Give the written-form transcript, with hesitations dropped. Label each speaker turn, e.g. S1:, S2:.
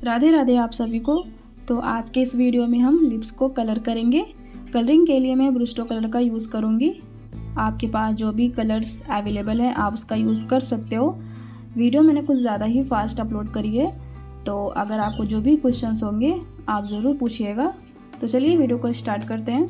S1: राधे राधे आप सभी को। तो आज के इस वीडियो में हम लिप्स को कलर करेंगे। कलरिंग के लिए मैं ब्रिस्टो कलर का यूज़ करूँगी। आपके पास जो भी कलर्स अवेलेबल है आप उसका यूज़ कर सकते हो। वीडियो मैंने कुछ ज़्यादा ही फास्ट अपलोड करी है, तो अगर आपको जो भी क्वेश्चंस होंगे आप ज़रूर पूछिएगा। तो चलिए वीडियो को स्टार्ट करते हैं।